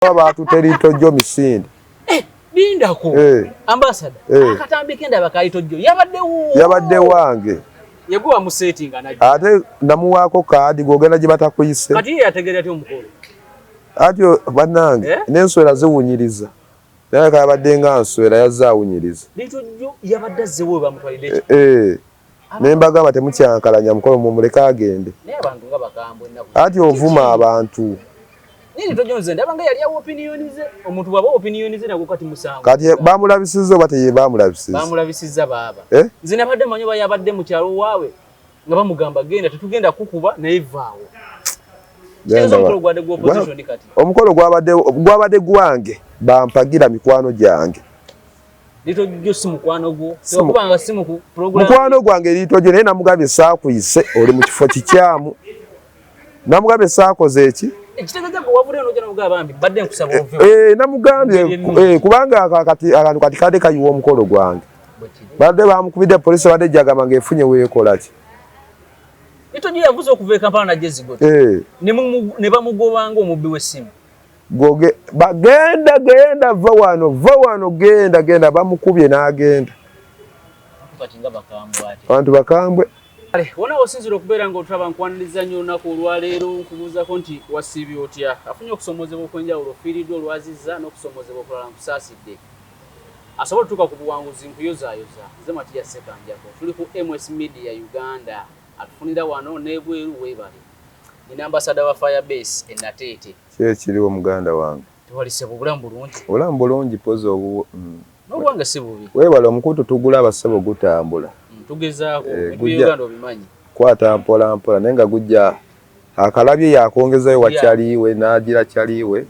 Abantu terito jo misinde. Bindako. Ambassador. Akatambike ndaba kaito jo. Yabadde wange. Yeguwa mu setting anaje. Ate namuwako kadi gogenda gibata kuyise. Kati yategera ati omukolo. Atyo bannange n'enswera ziwunyiriza. Naye kabadde nga nswera yazawunyiriza. Lito jo yabadde zewe bamutwalide. Nembaga temukyankalanya mukolo mumuleka agende. Naye abantu nga bakambwe nako. Ati ovuma abantu. Nini tojonze ndabanga yali awo opinionize omuntu baba opinionize nako kati musango. Kati bamulabisiza bate bamulabisiza. Bamulabisiza baba. Nzina badde manyo yabadde mu kyalo waawe nga bamugamba genda tetugenda kukuba naivaawo. Omukolo gwabadde gwange bampagira mikwano gyange. Lito jo si mukwano gwo. Okubanga simu ku program. Mukwano gwange lito jo naye namugambye saakuyise oli mu kifo kikyamu. Namugambye saakoze eki? Ekitegeeza ko wabule no jana mugabambi badde nkusaba ovyo. Namugambye kubanga akantu kati kade kayiwa omukolo gwange. Badde bamukubidde police badde jagama ngefunye weekola ki. Lito jo yavuze okuva Kampala na Jezi gote. Ne bamugobanga omubbi w'essimu. Goge bagenda va wano genda bamukubye n'agenda. Abantu bakambwe. Wona osinzira okubeera nga otulaba nkwaniriza nnyo olunaku olwaleero nkubuuzako nti wasiibye otya afunye okusomozebwa okwenjawulo ofiiriddwa olwazizza n'okusomozebwa okulala nkusaasidde asobola otuuka ku buwanguzi nkuyozaayoza nze Matiya Ssekanjako tuli ku MS Media Uganda atufunira wano n'ebweru weebale nina ambasada wa Firebase e Nateete kiriwo muganda wange tewalisebwa obulamu bulungi pozi obuwo n'obwange si bubi weebale omukutu tugula abasebo gutambula tugezaako Uganda obimanyi kwata mpola naye nga gujja akalabye yakongezayo wakyaliwe n'agira kyaliwe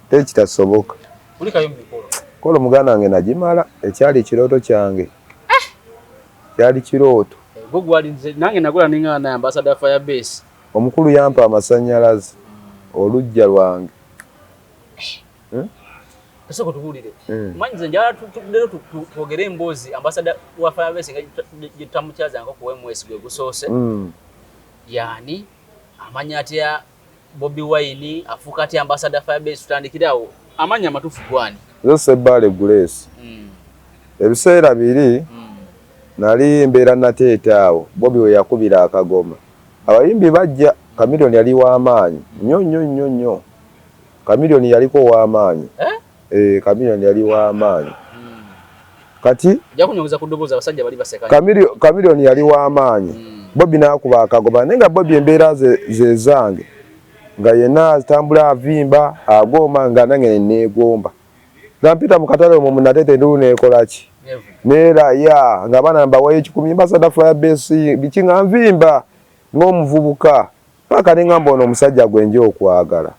teri kitasoboka kulikayo mikolo kolo muganda wange nagimala ekyali ekirooto kyange kyali kirooto gwo gwalinze nange nagula ninga na ambassador Firebase omukulu yampa amasannyalaze olujja lwange Kasoko tubulire manyize njala lero twogere emboozi ambassador wa Firebase nga gitamukyaza ngo ku MS gwe gusoose yani amanya atya Bobi Wine afuka atya ambassador Firebase tutandikirawo amanya amatufu gwani zose bale Grace ebiseera biri nali mbeera Nateete awo Bobi we yakubira akagoma abayimbi bajja Chameleone yali w'amaanyi nnyo Chameleone yaliko w'amaanyi Chameleone yali w'amaanyi kati jakunyongeza kudoboza abasajja bali baseka Chameleone yali w'amaanyi Bobi n'akuba akagoma nenga Bobi embeera ze zange nga yenna atambula avimba agoma nga nange neegomba nampita mu katale mu Nateete ndu neekola ki neera ya nga bana mbawayo 10 ambassador Firebase biki nga nvimba ng'omuvubuka paka nengamba ono omusajja gwenje okwagala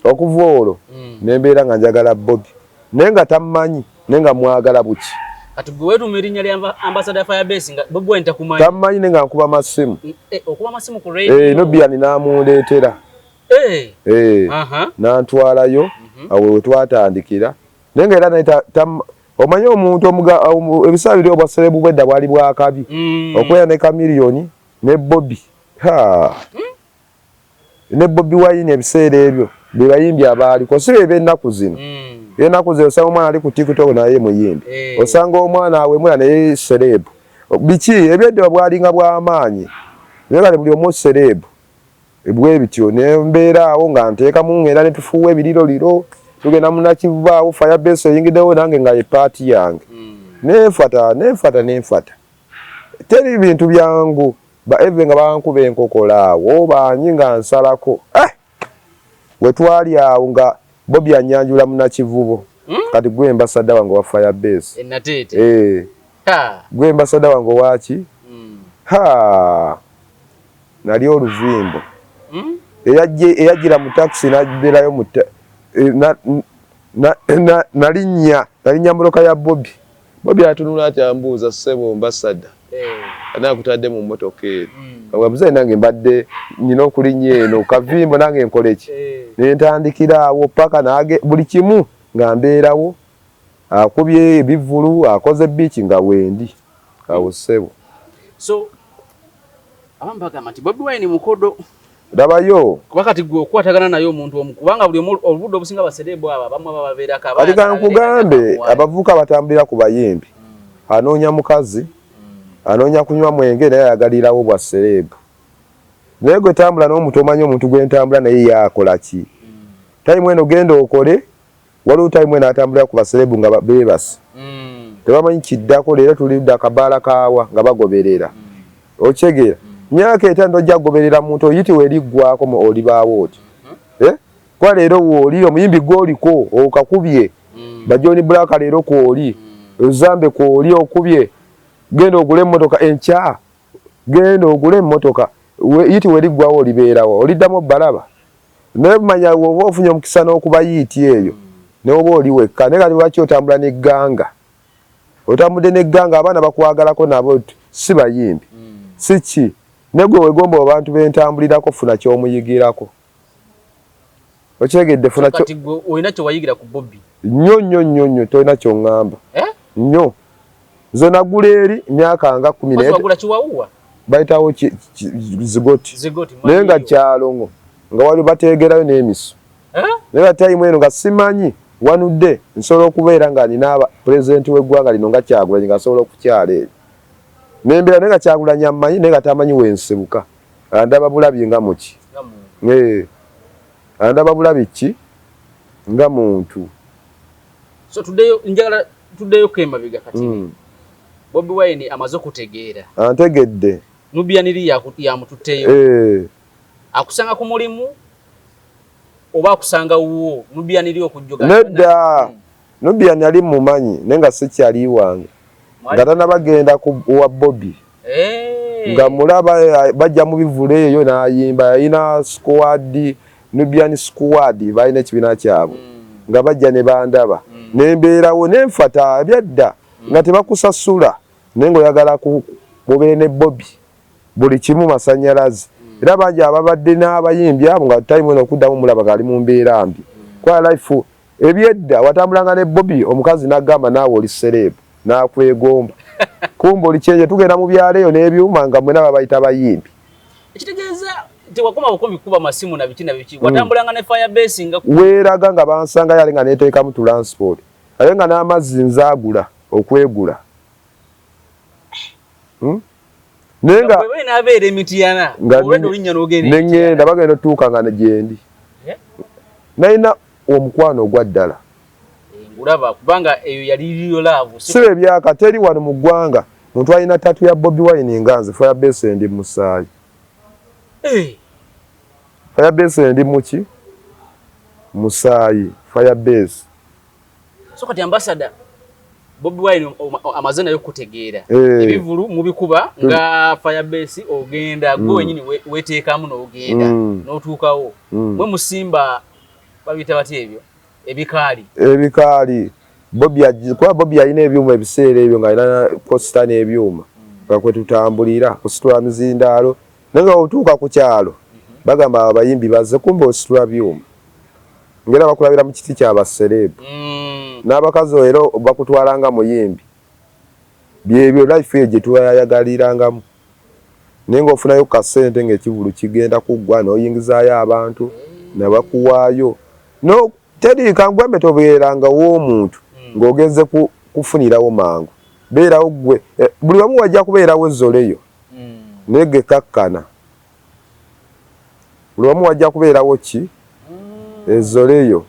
okuva olwo nembeera nga njagala Bobi nenga tammanyi nenga mwagala buki kati gwe wetu merinnya lya ambassador Firebase nga Bobi Wine takumanyi tammanyi nenga nkuba masimu okuba masimu ku radio Nobiani namuleetera nantwalayo awo wetwatandikira nenga era naita omanyi omuntu ebisaa biri obwaserebu bwedda bwali bwakabi okwera ne Chameleone ne Bobi ne Bobi Wine ebiseera ebyo bebayimbi abaaliko si eb'ennaku zino ennaku zino osanga omwana ali ku TikTok naye muyimbi osanga omwana awemula naye serebu biki ebyedda bwalinga bw'amaanyi naye kati buli omu serebu ebwe bityo nembeera awo nga nteekamu ngenda ne tufuuwa ebiriroliro tugenda munakivaawo Firebase eyingiddewo nange nga ye paati yange nenfata teri bintu byangu eve nga bankuba enkokola awo banyi nga nsalako wetwali awo nga Bobi anyanjula munakivubo kati gwe ambassador wange wa Firebase Nateete gwe ambassador wange waki nali oluvimbo eyajjira mu taxi najjirayo nalinnya mmotoka ya Bobi atunula ati ambuuza ssebo ambassador anakutadde mu mmotoka ero abamuze nange mbadde nina okulinnya eno kavimbo nange nkole ki nentandikira awo paka nage buli kimu nga mbeerawo akubye ebivulu akoze biiki nga wendi awo ssebo so abambaga mati Bobi Wine mukodo Dabayo. Kuba kati gwe okwatagana nayo omuntu omu kubanga buli obudde obusinga baserebo aba bamwe bababeerako abana. Kati kankugambe abavuka batambulira ku bayimbi. Anoonya mukazi, anoonya kunywa mwenge naye ayagalirawo bwa serebu. Naye gwe tambula n'omuntu omanyi omuntu gwe ntambula naye yakola ki? Time eno genda okole, waliwo time eno atambulira ku baserebu nga beebase. Tebamanyi kiddako leero tulidde akabaala kaawa nga bagoberera. Okyegera. Myaka etandika ojja kugoberera muntu oyitibwa eriggwako olibaawo oti. Kwa leero wooli omuyimbi gw'oliko okakubye. Bajoni Black leero kwoli. Uzambe kwoli okubye. Genda ogule emmotoka enkya. Genda ogule emmotoka. Yitibwa eriggwawo olibeerawo. Oliddamu balaba. Naye manya woba ofunye omukisa n'okuba yiiti eyo. Ne oba oli wekka. Naye kati lwaki otambula n'egganga? Otambudde n'egganga abaana bakwagalako nabo si bayimbi. Si ki? Ne gwe wegomba abantu bentambulirako funa ky'omuyigirako. Okyegedde funa kyo. Kati gwe olina kye wayigira ku Bobby. Nnyo tolina ky'oŋŋamba. Nnyo. Nze nagula eri myaka nga 10. Wagula kiwawuwa? Bayitawo zigoti. Naye nga kyalongo. Nga wali bateegerayo n'emisu. Naye nga time eno nga simanyi wanudde nsobola okubeera nga nina pulezidenti w'eggwanga lino nga Kyagulanyi nga asobola okukyala eri. Nembeera naye nga Kyagulanyi amanyi naye nga tamanyi wensebuka. Andaba bulabi nga muki. Andaba bulabi ki nga muntu. So tuddeyo kemabega kati. Bobby Wine amaze okutegeera. Antegedde. Nubian eri yamututteyo. Akusanga ku mulimu oba akusanga wuwo Nubian eri okujjoga. Nedda. Nubian yali mumanyi nenga si kyali wange. Nga tanabagenda ku wa Bobby. Nga mulaba bajja mu bivule eyo n'ayimba yalina squad Nubian squad balina ekibiina kyabwe. Nga bajja ne bandaba. Nembeerawo nenfata byadda nga tebakusasula nengo oyagala kubeera ne Bobby buli kimu masannyalaze. Era bangi ababadde n'abayimbi abo nga time eno okuddamu mulaba gali mu mbeera mbi. Kwa life ebyedda watambulanga ne Bobby omukazi n'agamba naawe oli serebu n'akwegomba. Kumbe oli kyenje tugenda mu byalo eyo n'ebyuma nga mwena babayita bayimbi. Ekitegeeza tewakoma bukomi kuba masimu na biki. Watambulanga ne Firebase nga weeraga nga bansanga yali nga neeteekamu transport. Ate nga n'amazzi nzaagula okwegula. Nenga wewe nabeera emitiyana olwedde olinnya n'ogenda nengenda bagenda otuuka nga negyendi. Nalina omukwano ogwa ddala. Ngulaba kubanga eyo yali liriyo laavu. Sibe ebyaka teri wano mu ggwanga muntu alina tatu ya Bobby Wine nga nze Firebase ndi musaayi. Firebase ndi muki? Musaayi Firebase. So kati ambassador Bobby Wine amaze nayo kutegeera. Ebivulu mubikuba nga Firebase ogenda gwe wenyini weteekamu n'ogenda n'otuukawo. Mwe musimba babita bati ebyo ebikaali. Bobby alina ebyuma ebiseera ebyo nga alina posita n'ebyuma nga kwe tutambulira kusitula mizindaalo. Naye nga otuuka ku kyalo bagamba abayimbi bazze kumbe ositula byuma. Ngera bakulabira mu kiti ky'abaserebu. N'abakazi era bakutwalanga muyimbi. Byebyo life ye gye tuyayagalirangamu. Naye ng'ofunayo kasente ng'ekivulu kigenda kuggwa n'oyingizaayo abantu ne bakuwaayo. No teri kangwembe tobeeranga w'omuntu ng'ogenze kufunirawo mangu. Beerawo ggwe. Buli wamu wajja kubeerawo ezzoleyo. Naye gekkakkana. Buli wamu wajja kubeerawo ki? Ezzoleyo.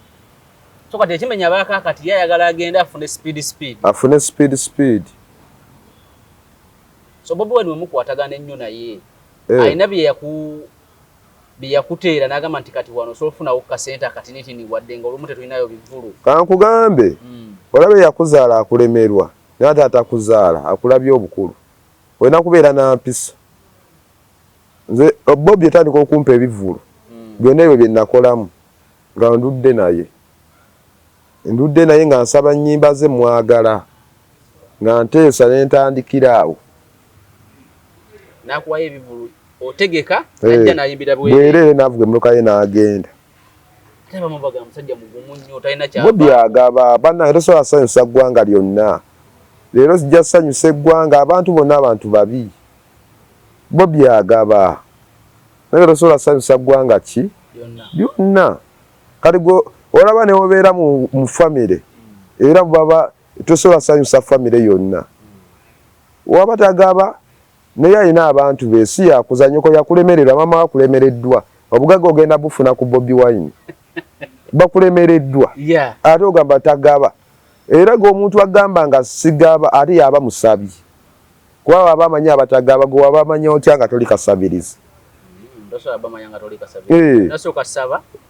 So kati ekimenya abaaka kati yayagala agenda afune speed. Afune speed. So Bobby Wine wemukwatagana ennyo naye. Alina bye yakuteera n'agamba nti kati wano sofunawo kasente akatinitini wadde nga olumu tetulinayo bivulu. Kankugambe olabe yakuzaala akulemerwa naye taata akuzaala akulabye obukulu. Olina kubeera na mpisa. Nze Bobby yatandika okumpa ebivulu. Byonna ebyo bye nakolamu nga ndudde naye nga nsaba nnyimba ze mwagala nga nteesa ne ntandikira awo. Nakuwayo ebivulu otegeka ajja nayimbira bwerere navuga emmotoka ye n'agenda. Bamubaga musajja mugumu nnyo talina kyaba. Bobby agaba bannange tosobola kusanyusa ggwanga lyonna. Leero sijja kusanyusa eggwanga abantu bonna abantu babi. Bobby agaba. naye tosobola sanyusa ggwanga ki byonna. Kati gwe olaba ne obeera mu famire era baba tosobola sanyusa famire yonna. Waba tagaba naye alina abantu be, si yakuzanyuko yakulemererwa, mama wakulemereddwa, obugagga ogenda bufuna ku Bobi Wine bakulemereddwa ate ogamba tagaba. Era g'omuntu agamba nga sigaba ate yaba musabi, kuba waba amanyi abatagaba gwe waba amanyi otya nga toli kasabirizi.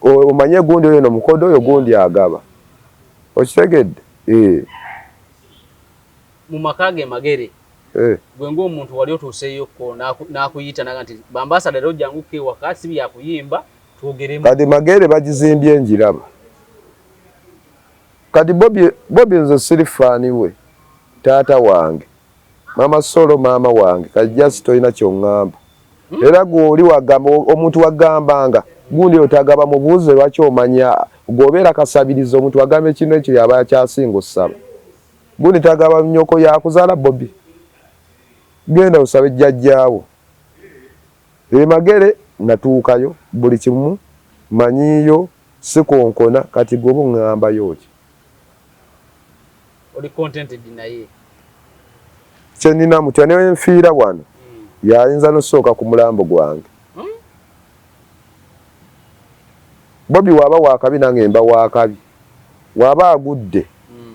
Omanye gundi oyo nomukodo oyo gundi agaba, okitegedde? Mu maka ge Magere gwe ng'omuntu wali otuuseyoko n'akuyita naga nti bambasada lero janguke ewaka sibi yakuyimba twogeremu. Kati Magere bagizimbye njiraba. Kati Bobi nze sirifaani we, taata wange, mama Solo mama wange, kajjasi tolina ky'oŋŋamba. Era gw'oli wagamba omuntu wagambanga gundi otagaba mubuuze lwaki omanya gwobeera kasabiriza omuntu wagamba ekintu ekyo yaba akyasinga osaba. Gundi tagaba nnyoko yakuzaala Bobi. Genda osabe jjajjaawo. Magere natuukayo buli kimu manyiyo sikonkona kati gwe oŋŋambayo ki? Oli contented naye. Kye nnina mutya ne nfiira wano yayinza nosooka ku mulambo gwange. Bobi waba wakabi nange mba wakabi, waba agudde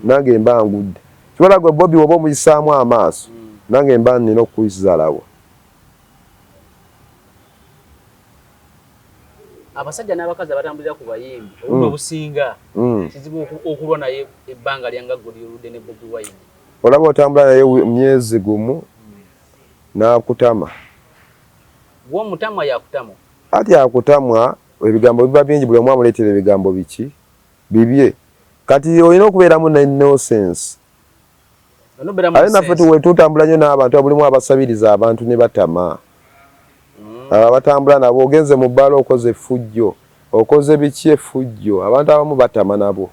nange mba ngudde. Kibola gwe Bobi woba omuyisaamu amaaso nange mba nnina okuyisalawo. Abasajja n'abakazi abatambulira ku bayimbi obudde obusinga kizibu okulwa naye ebbanga lyanga ggwe lyoludde ne Bobi Wine. Olaba otambula naye myezi gumu n'akutama. W'omutama yakutama. Ati akutamwa ebigambo biba bingi, buli omu amuleetera ebigambo biki bibye. Kati olina okubeeramu ne innocence. Ale naffe tuwetutambula nnyo n'abantu abulimu abasabiriza abantu ne batama. Abatambula nabo ogenze mu bbala okoze effujjo, okoze biki effujjo, abantu abamu batama nabo.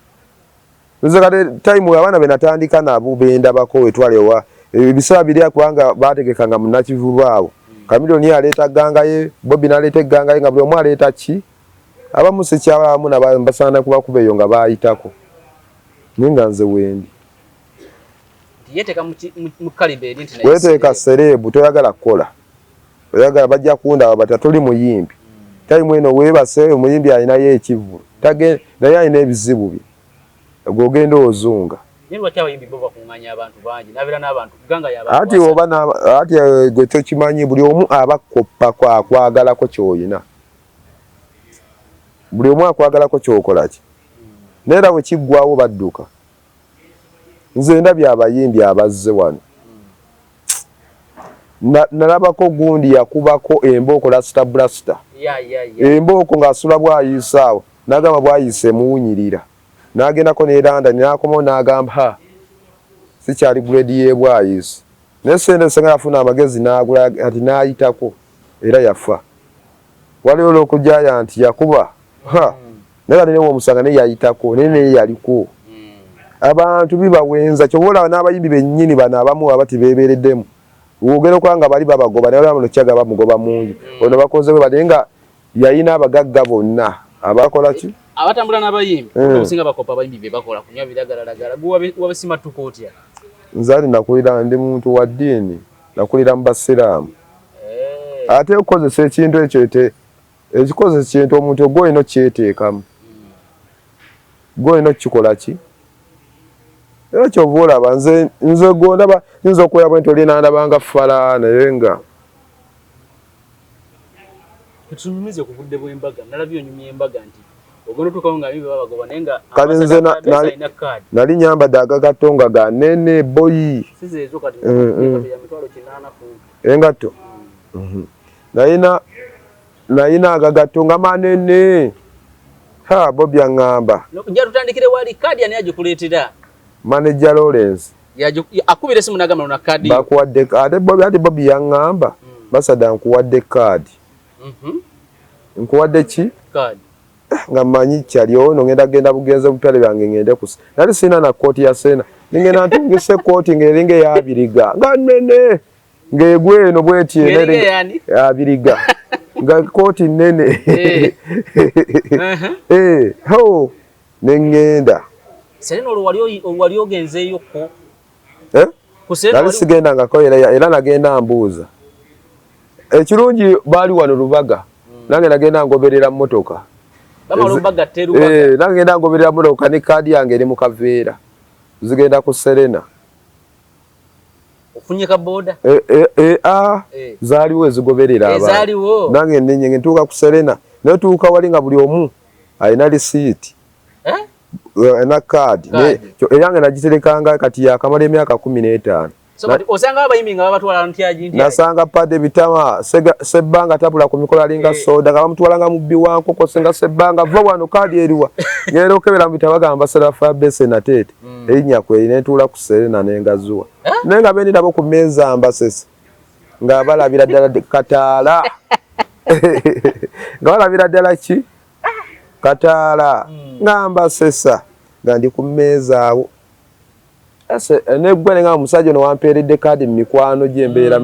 Nze kati time abaana be natandika nabo bendabako wetwale wa ebisaa biri kubanga bategekanga munnakivuba abo. Kamiliyoni aleeta ganga ye, Bobi n'aleeta ganga ye nga buli omu aleeta ki? Abamu si kyabalamu n'abasaana kuba kubeeyo nga baayitako. Ninga nze wendi. Yeteeka mu kalibe eri nti naye weteeka serebu toyagala kukola. Oyagala bajja kundaba bati tuli muyimbi. Time eno weebase omuyimbi alinayo ekivulu. Naye alina ebizibu bye. Ogenda ozunga. Ati oba ati gwe tokimanyi buli omu abakoppa kwagalako ky'oyina. Buli omu akwagalako ky'okola ki? Neera bwe kiggwawo badduka. Nze ndabye abayimbi abazze wano. Nalabako gundi yakubako embooko lasita blasta. Embooko ng'asula bw'ayiisaawo n'agamba bw'ayiise muwunyirira. N'agendako n'eranda n'akomawo n'agamba sikyali grade ye bw'ayiise. Naye sente senga yafuna amagezi n'agula ati n'ayitako era yafa. Waliwo olw'okujjaya nti yakuba naye newo omusanga naye yayitako naye yaliko. Abantu bibawenza kyobola n'abayimbi bennyini bano abamu abati beebeereddemu. Wogera kwanga bali babagoba naye olaba kyaga bamugoba mungi. Ono bakoze we badenga yayina abagagga bonna abakola ki? Abatambula n'abayimbi obusinga bakopa abayimbi be bakola kunywa biragalalagala wabisima tukotya. Nzali nakulira ndi muntu wa ddiini nakulira mu basiraamu. Ate okozesa ekintu ekyo ekikozesa kintu omuntu gwo ino kyeteekamu. Gwo ino kikola ki? Era kyova olaba nze gondaba nza okuya bwe ntoli nandabanga fala naye nga tunyumize ku budde bw'embaga nalabye onyumya embaga nti ogenda otuukawo nga bibe babagoba naye nga nali nyambadde agagatto nga ganene boyi sizeezo kati mitwalo 8 engatto nayina agagatto nga manene Bobi aŋŋamba nja tutandikire wali kadi ani agikuleetera Manager Lawrence akubira simu nagamba na kadi bakuwadde ate Bobi yaŋŋamba basada nkuwadde kadi nkuwadde ki kadi nga manyi kyali ono ngenda genda bugenze butale byange ngende kusa nali sina na kooti ya sena ngenda ntungise kooti ngeringe yabiriga nga nene ngegwe eno bweti ene yabiriga nga kooti nnene ho nengenda Serena wali ogenzeeyo ko nali sigendangako era nagenda mbuuza ekirungi baali wano Lubaga nange nagenda ngoberera mmotoka nagenda ngoberera mmotoka ne kaadi yange eri mu kaveera zigenda ku Serena ofunye ka boda zaaliwo ezigoberera abantu nange nenye ntuuka ku Serena netuuka wali nga buli omu alina lisiiti na kaadi eyange nagiterekanga kati yakamala emyaka 15 osanga abayimbi nga babatwala ntyaji nasanga pade bitama sebbanga tabula ku mikolo alinga soda nga bamutwalanga mu biwankoko senga sebbanga va wano kaadi eriwa ngero kebera mbitawagamba sera Fabese na Tete erinya kwe netula ku Serena nengazuwa nenga bendi nabo ku meza ambasese nga balabira ddala Kataala nga balabira ddala ki Kataala ngamba sesa ngandi ku meza awo negwe nga omusajja no wampeeredde kaadi mikwano gyembeera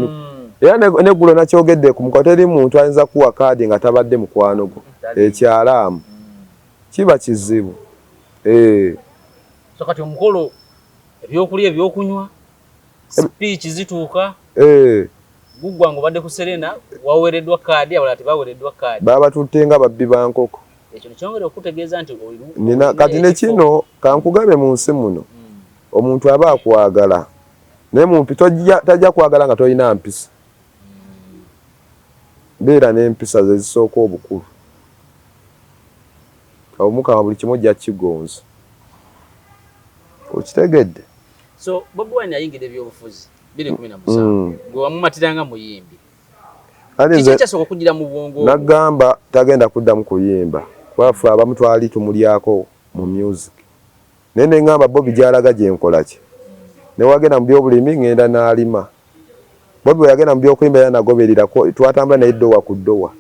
era negulo nakyogedde ku mukoteri muntu ayinza kuwa kaadi nga tabadde mukwano go ekyalaamu kiba kizibu so kati omukolo ebyokulya ebyokunywa speech zituuka gugwa ngo badde ku Serena wawereddwa kaadi abala tibawereddwa kaadi baba tutenga babbi bankoko ekyo nikyongera okutegeeza nti nina kati ne kino kankugabe mu nsi muno omuntu aba akwagala naye mumpi tajja kwagala nga tolina mpisa beera n'empisa zezisooka obukulu omukama buli kimu ojja kigonza okitegedde so Bobi Wine ayingidde ebyobufuzi 2017 gwe wamumatiranga muyimbi kiki kyasooka okugira mu bwongo nagamba tagenda kuddamu kuyimba kwafu abamu twali tumulyako mu music nene ngamba Bobi gyalaga gyenkola ki ne wagenda mu byobulimi ngenda n'alima Bobi yagenda mu byokuyimba yanagoberirako twatambula naye ddowa ku ddowa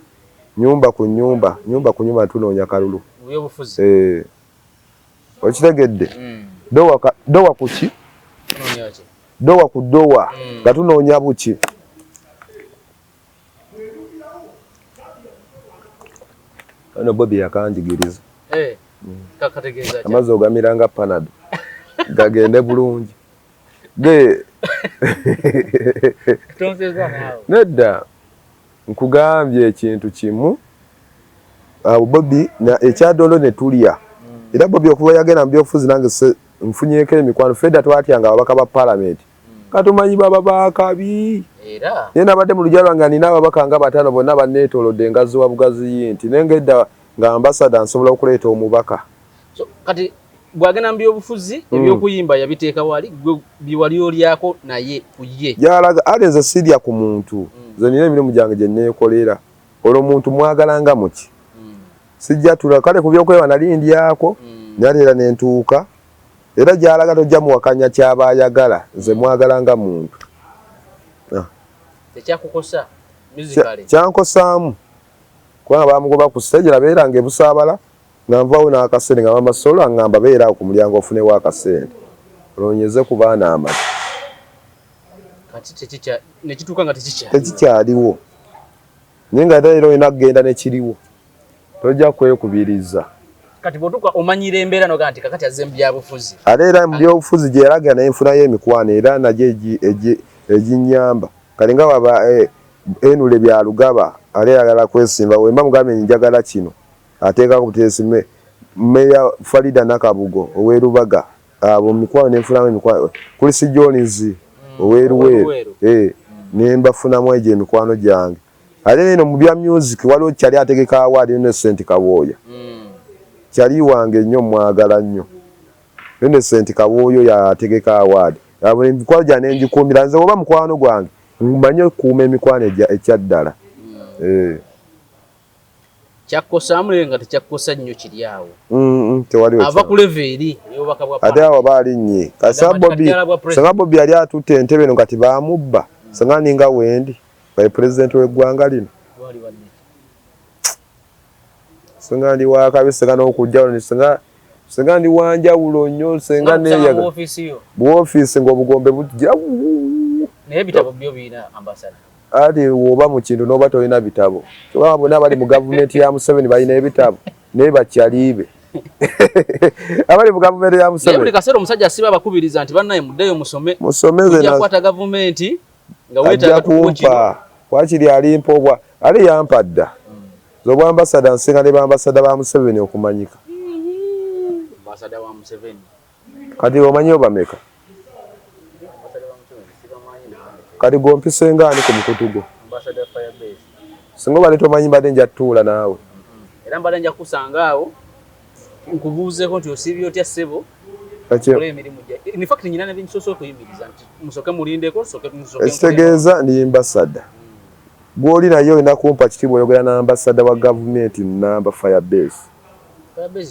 nyumba ku nyumba tunoonya kalulu byobufuzi okitegedde ddowa ku ki ddowa ku ddowa nga tunoonya buki ano Bobi yakanjigiriza amazzi ogamiranga Panado gagende bulungi nedda nkugambye ekintu kimu Bobi ekyadolo ne tulya era Bobi okuba yagenda mu byobufuzi nange nfunyeeko emikwano fedda twatyanga ababaka ba Parliament katumanyi baba bakabi ye nabadde mu lujja lwange nina ababaka nga 5 bonna banneetoolodde engaziwa bugazi nti nengedda nga ambasada nsobola okuleeta omubaka kati bwagenda mu byobufuzi ebyokuyimba yabiteeka wali biwali olyako naye kuye yalaga alenze sirya ku muntu nze nina emirimu gyange gye neekolera olwo muntu mwagalanga muki sijja tula kale ku byokweba nali ndyako naleera nentuuka era gyalaga tojja muwakanya kyaba ayagala nze mwagalanga muntu tekyakukosa musically kyankosaamu kubanga bamugoba ku stage labeeranga ebusaabala nga nvaawo n'akasente nga bamasolo angamba beera ku mulyango ofunewo akasente olonyeze ku baana amata kati nekituuka nga tekikyaliwo naye nga era olina kugenda nekiriwo tojja kwekubiriza kati bwotuuka omanyira embeera noga nti kakati azze mu byabufuzi ate era mu byobufuzi gyeraga naye nfunayo emikwano era nagyo eginyamba kale nga waba enule bya Lugaba ale yagala kwesimba wemba mugambe njagala kino ateeka ku butesime meya Farida Nakabugo owerubaga abo mikwano nenfunamu emikwano kuli si Jones oweruweru nemba funamu eje emikwano gyange ate neno mu bya music waliwo kyali ategeka award Innocent Kaboya kyali wange nnyo mwagala nnyo Innocent Kaboyo yategeka award abo emikwano gya nenjikumira nze oba mukwano gwange mmanyo kuuma emikwano ekyaddala kyakkosamu nga tekyakkosa nnyo kiri awo tewaliwo ava ku level eri eyobaka bwa ate awo baali nnye sanga Bobi yali atutte entebe eno kati baamubba sanga ninga wendi by president w'eggwanga lino senga ndi wakabi senga n'okujjawo senga ndi wanjawulo nnyo senga neyaga bu office ng'obugombe bujja naye bitabo byo biina ambassador ati woba mu kintu n'oba tolina bitabo kyokka bonna abali mu gavumenti ya Museveni balina ebitabo naye bakyaliibe abali mu gavumenti ya Museveni buli kaseera omusajja asiba abakubiriza nti bannaye muddeyo musomeze ojja kukwata gavumenti nga weetaaga kumpa wakiri alimpobwa ali yampa dda z'obwambasada nsinga ne bambasada ba Museveni okumanyika kati omanyi obameka kati gompise ngaani ku mukutu gwo singa obadde tomanyi mbadde nja tutuula naawe era mbadde nja kusanga awo nkubuuzeeko nti osiibye otya ssebo in fact nyina ne binsoso okuyimiriza nti musoke mulindeko ekitegeeza ndi ambassador gw'oli naye olina kumpa kitiibwa oyogera n'ambassador wa gavumenti namba Firebase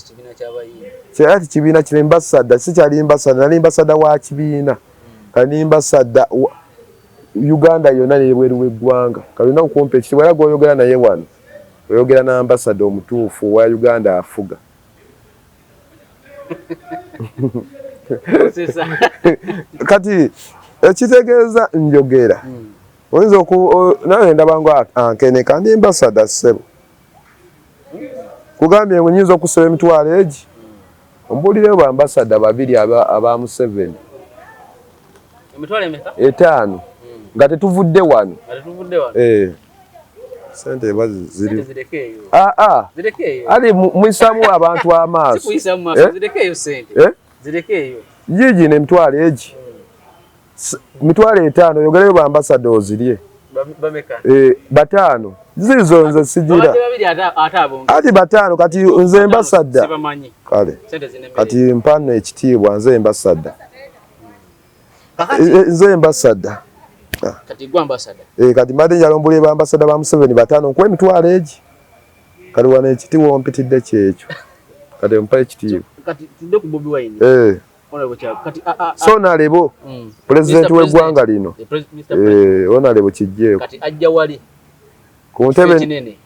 kibiina ky'abayimbi kyati kibiina kiri ambassador si kyali ambassador nali ambassador wa kibiina kani ambassador Uganda yonna n'ebweru w'eggwanga kalina okumpa ekitiibwa era gw'oyogera naye wano oyogera n'ambassador omutuufu wa Uganda afuga kati ekitegeeza njogera oyinza nawe ndabanga ankene kandi ambassador ssebo kugambye nyinza okusaba emitwalo egi ombuulireyo bambasada babiri aba Museveni emitwalo emeka 5 nga tetuvudde wano sente bazi ziri ali mwisamu abantu amaaso jiji ne mitwalo egi mitwalo 5 yogereyo bambasada ozirye batano zizo nze sigira ati 5 kati nze mbasada kale kati mpano ekitiibwa nze mbasada nze mbasada kati gwa ambasada kati mbadde njala ombulire bambasada ba Museveni 5 nkwe emitwalo egi kali wana ekitiibwa ompitidde kyekyo kati mpa ekitiibwa kati tudde ku Bobi Wine Sonalebo president w'eggwanga lino Onalebo kijjeeko kati ajja wali ku ntebe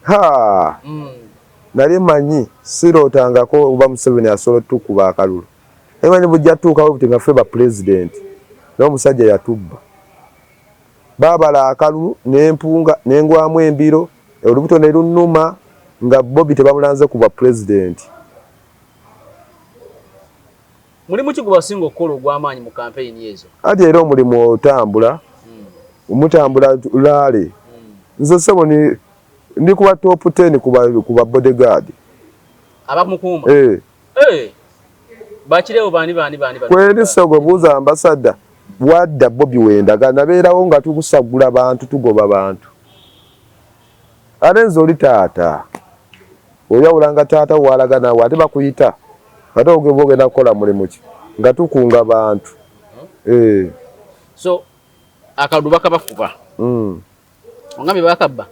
nali manyi sirootangako oba Museveni asobola tukuba akalulu emanyi bujja tuukawo buti nga ffe ba president n'omusajja yatubba baabala akalulu n'empunga n'engwamu embiro olubuto ne lunnuma nga Bobi tebamulanze kuba president. Mulimu ki gubasinga okukola ogw'amaanyi mu kampeyini ezo? Ati era omulimu otambula omutambula laale nze sebo ndi kuba top 10 kuba bodyguard abamukuuma bakirewo bani kweri sogo buuza ambassador wadda Bobi Wendaga nabeerawo nga tukusagula bantu tugoba bantu alenzo oli taata oyawulanga taata walaga nawe ate bakuyita ate ogenda kukola mulimu ki nga tukunga bantu so akalulu bakabakuba ongambe bakabba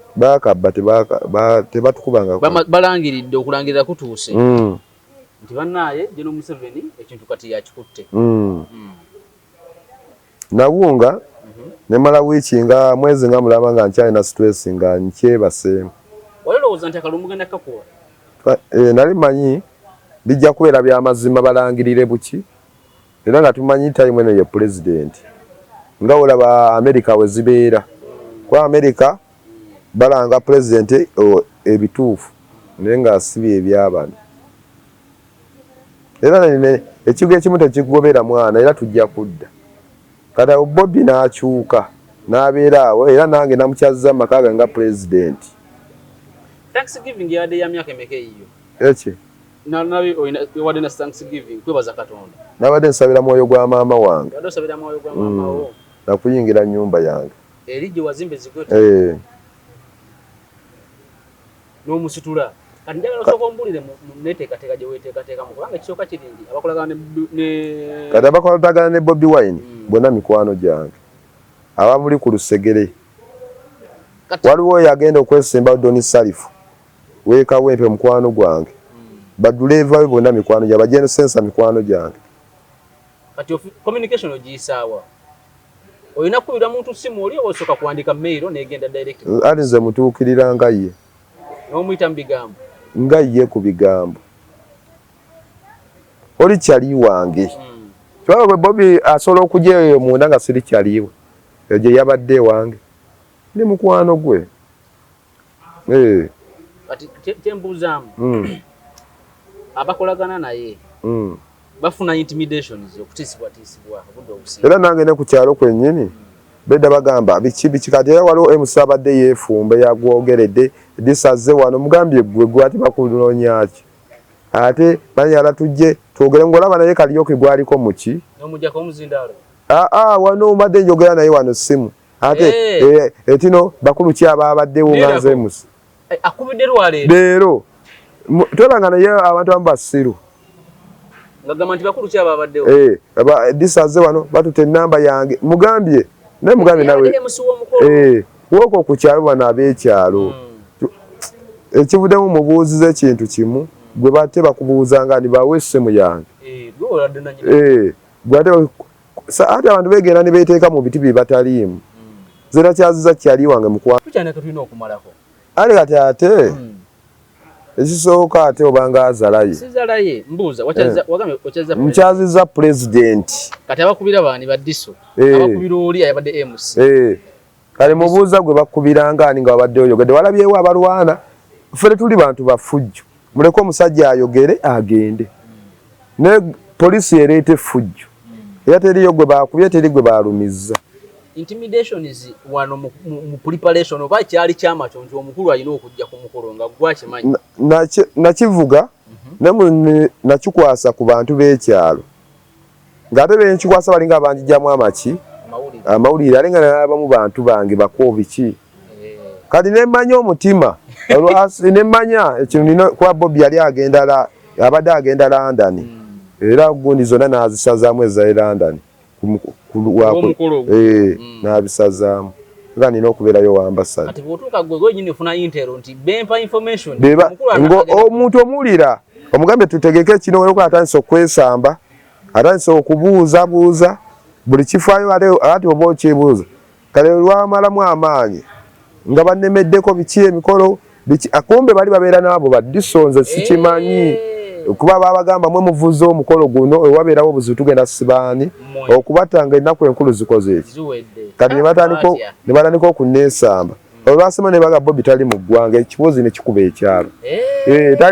tebatukubanga balangiridde okulangirira kutuuse nti bannaye General Museveni ekintu kati yakikutte nawunga nemala wiiki nga mwezi nga mulaba nga nkyalina stress nga nkyebaseemu olowooza nti akalulu mugenda kakuwa nali manyi bijja kubeera by'amazima balangirire buki era nga tumanyi time eno ye president nga olaba America we zibeera kwa America balanga president ebituufu naye nga asibye ebyabano era ekigo ekimu tekigobera mwana era tujja kudda kata Bobi n'akyuka n'abeera awo era nange namukyaza makaga nga president. Thanksgiving yade ya myaka emeka eyo eki nabi wadde na Thanksgiving kwebaza Katonda nabadde nsabira mwoyo gwa maama wange nsabira mwoyo gwa maama wo nakuyingira nyumba yange erije wazimbe zigote n'omusitula kati njagala osooka ombulire mu neteekateeka gye weeteekateeka mu kubanga kisooka kirindi abakolagana ne kati abakolagana ne Bobi Wine bonna mikwano gyange abamuli ku lusegere waliwo yagenda okwesimba Doni Salifu weeka wempe mukwano gwange baduleva we bonna mikwano gya bajene sensa mikwano gyange kati communication ogiyisaawa olina kubira muntu simu oli osooka kuwandika mail negenda direct alize mutuukirira nga ye n'omuyita mu bigambo nga ye ku bigambo oli kyali wange kyaba Bobi asobola okujja eyo munda nga siri kyaliwe egye yabadde wange Ndi mukwano gwe. Kati tembuuzaamu. Abakolagana naye. Bafuna intimidations okutiisibwatiisibwa obudde obusinga. Era nange ne ku kyalo kwennyini bedda bagamba biki kati era waliwo emusi abadde yeefumba yagwogeredde disaze wano mugambye gwe ate bakunoonya ki ate bani yalatujje twogere ng'olaba naye Kariyoki gwaliko muki n'omujjako omuzindaalo wano omadde njogera naye wano simu ate etino bakulu ki ababaddewo nga nze emusi akubidde leero tolanga naye abantu amu basiru ngagamba nti bakulu ki ababaddewo disaze wano batutte ennamba yange mugambye naye mugambye nawe woko ku kyalo bano ab'ekyalo ekivuddemu mubuuziza ekintu kimu gwe bate bakubuuzanga ni bawe essimu yange ate abantu begenda ne beeteeka mu biti bye bataliimu nze nakyaziza kyali wange mukwano ale kati ate ekisooka ate obanga azalaye mukyaziza pulezidenti kati abakubira baani baddiso abakubira oli ayabadde MC kale mubuuza gwe bakubiranga ani nga wabadde oyogedde walabyewo abalwana ffe tuli bantu bafujjo muleke omusajja ayogere agende ne poliisi ereete fujjo era teriyo gwe bakubye teri gwe balumizza intimidations wano mu preparation oba kyali kyamacho nti omukulu alina okujja ku mukolo nga gwakimanyi nakivuga nakikwasa ku bantu b'ekyalo ng'ate benkikwasa balinga abanjijjamu amawulire ate nga nabamu bantu bange bakobiki kati nemmanya omutima nemmanya ekino nina kuba Bobby yali abadde agenda London era gundi zonna n'azisazaamu eza London n'abisazaamu nga nina okubeerayo wambasada omuntu omuwulira omugambye tutegeke kino olwokuba atandise okwesamba atandise okubuuzabuuza buli kifaayo ate oba okyebuuza kale lwamalamu amaanyi nga bannemeddeko biki emikolo akumbe bali babeera n'abo baddisonze sikimanyi kuba babagamba mwe muvuze omukolo guno ewabeerawo obuzibu tugenda sibaani okubatanga ennaku enkulu zikoze eki kati ne batandika okunneesamba olwasema ne baga Bobby tali mu ggwanga ekibuuzi ne kikuba ekyalo era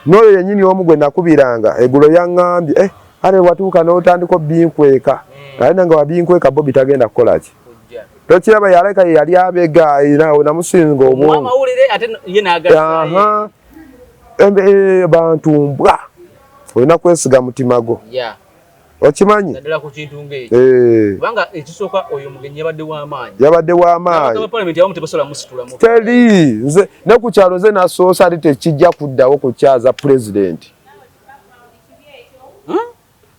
n'oyo yennyini omu gwe nakubiranga eggulo yaŋŋambye ate watuuka n'otandika obbinkweka ate nange wabinkweka Bobby tagenda kukola ki tokiraba yaleka yali abega namusinga obwongo bantu mbwa olina kwesiga mutima gwo okimanyi yabadde w'amaanyi teri nze ne ku kyalo nze nasoosa ati tekijja kuddawo kukyaza pulezidenti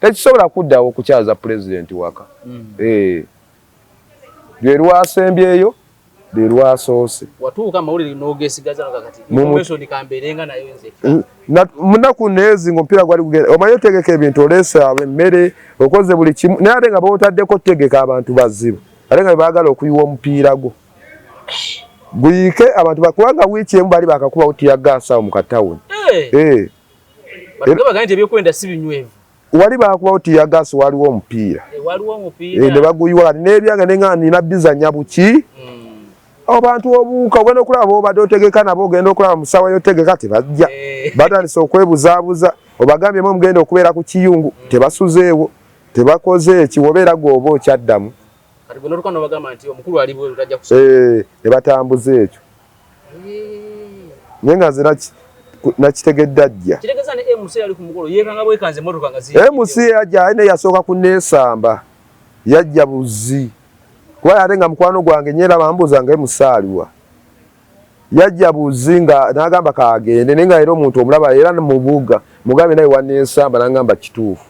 tekisobola kuddawo kukyaza pulezidenti waka lwe lwasembyeyo lwe lwasoose munaku neezi ngaomupiira gwali gugenda omanyi otegeka ebintu oleese emmere okoze buli kimu naye ate nga bootaddeko tegeka abantu bazibu ate nga bebaagala okuyiwa omupiira gwo guyiike abantu bakubanga wiiki emu bali bakakuba otiyagaasawo mu katawuni wali bakuba otiyagaasi waliwo omupiira ne baguyiwa kati n'ebyange nenga nina bizanya buki abantu obuuka ogenda okulaba boobadde otegeka nabo ogenda okulaba musawa yotegeka tebajja batandise okwebuzaabuza obagambyemu omugenda okubeera ku kiyungu tebasuzeewo tebakoze eki wobeera gwoba okyaddamu ne batambuza ekyo naye nga nze nakitegedde ajja MC yajja aye naye yasooka kunneesamba yajja buzi kuba ate nga mukwano gwange nyera bambuuza nga emusaaliwa yajja buzi nga n'agamba kaagende naye nga era omuntu omulaba era mubuga mugambe naye wanneesamba n'agamba kituufu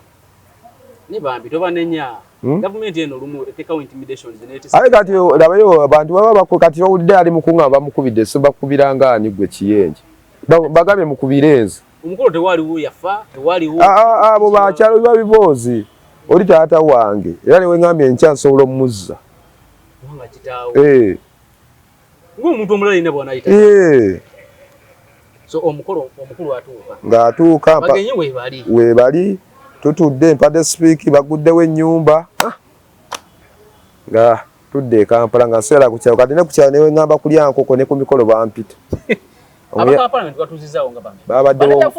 ale kati labayo abantu baba kati owulidde ali mukunga bamukubidde sibakubiranga ani gwe kiyenje bagambye mukubirenzi abo bakyalo biba biboozi oli taata wange era newe ngambye enkya nsobola omuzza ng'atuuka weebali tutudde empadde sipiiki baguddewo ennyumba nga tudde Kampala nga nswera ku kyalo kati ne ku kyalo ne ngamba kulya nkoko ne ku mikolo bampita. Abakampala twatuzizawo nga bambi. Babaddewo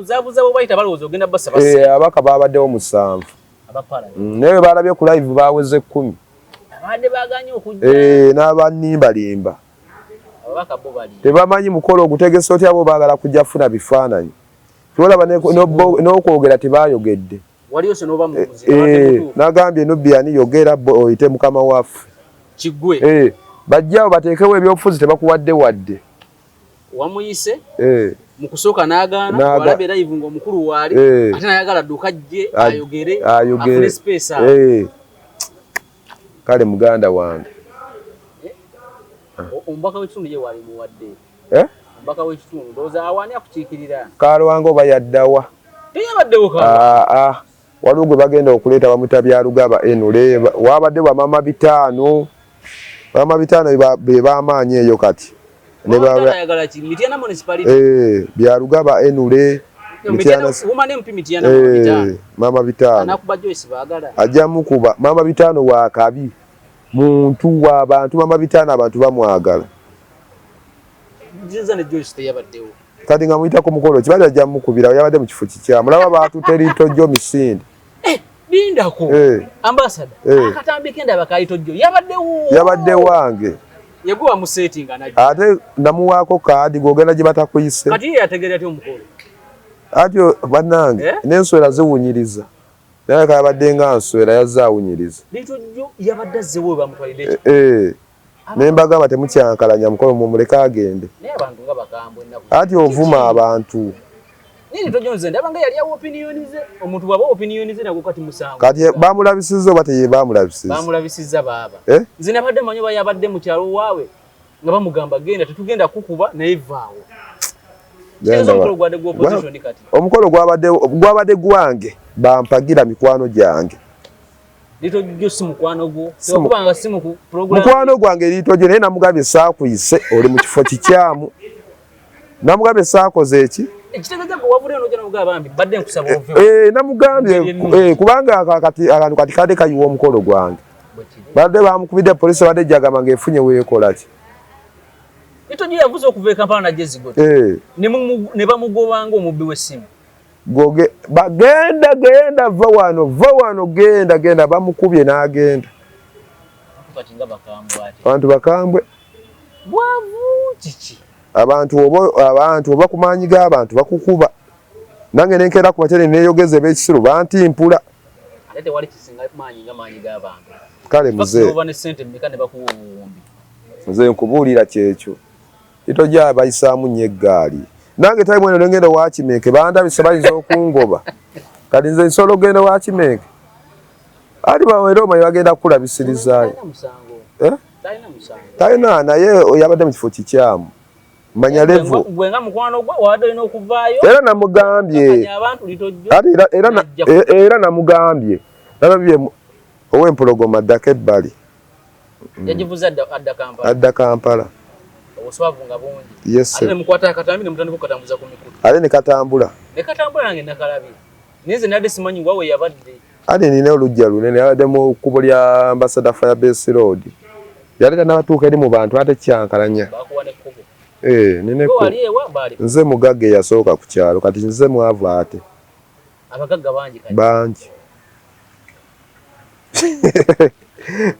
uzabuza bo bayita balowooza ogenda bassa bassa. Abaka babaddewo 7. Abapala. Naye balabye ku live baweze 10. Abadde baganye okujja. N'abanimbalimba. Abaka bo bali. Tebamanyi mukolo ogutegese otya bo baagala kujja kufuna bifaananyi. Tolaba n'okwogera tebaayogedde. Waliyo se n'oba mukuzi. Nagambye Nobbi ani yogera oyite mukama waffe. Kiggwe. Bajjawo bateekewo ebyobufuzi tebakuwadde wadde. Wamuyise mu kusooka n'agaana walabe live ng'omukulu waali ate nayagala dduka ajje ayogere afune space awo. Kale muganda wange. Omubaka w'ekitundu ye wali muwadde. Omubaka w'ekitundu ndowooza awaani akukiikirira. Kaalwanga oba yaddawa. Teyabaddewo Kaalwanga. Waliwo gwe bagenda okuleeta bamuta Byalugaba Enule wabadde bamama 5. Bamama 5 be bamaanyi eyo kati. Byalugaba Enule mama 5 ajja mukuba mama 5 wa kabi muntu w'abantu mama 5 abantu bamwagala kati nga muyita ku mukolo kibali ajja mukubira yabadde mu kifo kikyamu mulaba baatu Teritojjo Misinde bindako ambassador akatambi kenda bakayitojjo yabadde wange yeguwa mu setting anaje ate namuwaako kaadi gogenda gye batakuyise kati yategerera ati omukolo atyo bannange n'enswera ziwunyiriza naye kabadde nga nswera yazzaawunyiriza litojjo yabadde azzewo bamutwalire nembagamba temukyankalanya mukolo mumuleka agende naye abantu nga bakambwe ennaku ati ovuma abantu nini tojonze ndaba nga yali awo opinionize omuntu bwaba opinionize nagwo kati musango kati bamulabisizza oba teye bamulabisizza baaba nze nabadde manyi oba yabadde mu kyalo waawe nga bamugamba genda tetugenda kukuba naye vaawo omukolo gwabadde gwange bampagira mikwano gyange litojjo si mukwano gwo tokubanga si mu program mukwano gwange litojjo naye namugambye saakuyise oli mu kifo kikyamu namugambye saakoze eki ekitegeeza ko wabule no jana mugaba bambi badde nkusaba ovuyo namugambye kubanga kati akantu kati kade kayiwa omukolo gwange badde bamukubidde polisi badde jagama ngefunye weekola ki litojjo yavuze okuva e Kampala na Jezigo ne bamugobanga omubbi w'essimu goge bagenda va wano genda bamukubye n'agenda abantu bakambwe bwavu kiki abantu oba kumaanyi g'abantu bakukuba nange nenkera ku batene neeyogeza eb'ekisiru bantimpula ate wali kisinga maanyi g'abantu kale muze nkubuulira kyekyo litojja bayisaamu nnyo eggaali nange tayimu eno nengenda wakimeeke bandabise bayinza okungoba kati nze nsobola ogenda wakimeeke ati bawera omanyi bagenda kukulabisirizaayo talina naye yabadde mu kifo kikyamu manya levu era namugambye era namugambye nababye ow'empologoma addako ebbali adda Kampala yes ate nekatambula ate nina olujja lunene yabadde mu kkubo lya Ambassador Firebase Road yaleeta n'abatuuka eri mu bantu ate kyankalanya nze mugagga eyasooka ku kyalo kati nze mwavu ate bangi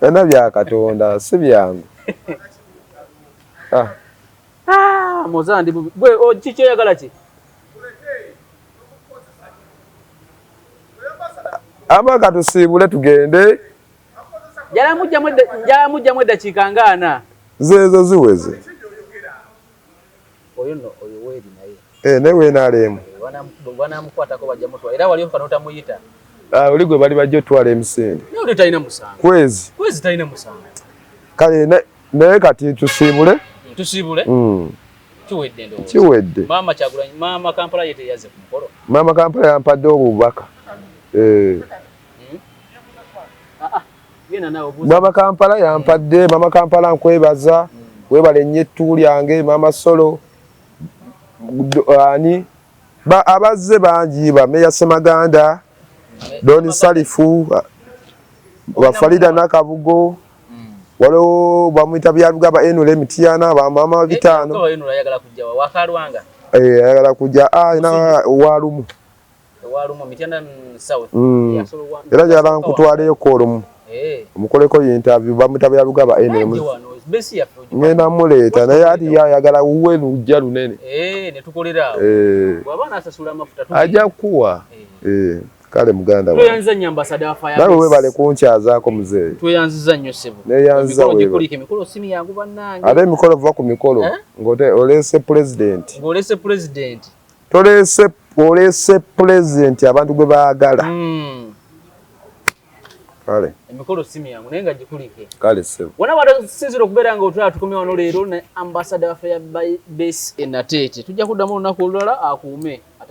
byonna bya Katonda si byangu mozandi gwe kiki oyagala ki amaka tusiibule tugende njala mujjamu eddakiika nga 4 zeezo ziweze oyo weeri naye ne weenaalemu banamukwatako bajja mutwala era waliyo kano tamuyita oli gwe bali bajja otwala emisinde naye oli talina musango kwezi talina musango kale naye kati tusiibule kiwedde maama Kampala ye teyaze ku mukolo maama Kampala yampadde obubaka maama Kampala yampadde maama Kampala nkwebaza webale nnyo ettu lyange maama Solo ani abazze bangi bameya Semaganda Doni Salifu Farida Nakabugo waliwo bamuyita byalugaba enule emitiana bamama bitano ko eno ayagala kujja wakalwanga ayagala kujja ina walumu mitiana south era jala nkutwaleyo kolumu mukoleko interview bamuyita byalugaba enule ngenda muleeta naye ati yayagala uwe lujja lunene ne tukolera bwabana asasula amafuta ajja kuwa kale muganda tweyanziza nnyo ambasada wa Firebase nawe webale kunkyazaako muzeeyi tweyanziza nnyo ssebo neyanziza wekulike mikolo simi yangu bannange ate emikolo va ku mikolo ng'olese president olese president abantu gwe baagala kale emikolo simi yangu naye nga gikulike kale ssebo wona watasinzira okubeera nga otwala tukomye wano leero ne ambasada wa Firebase e Nateete tujja kuddamu olunaku olulala akuume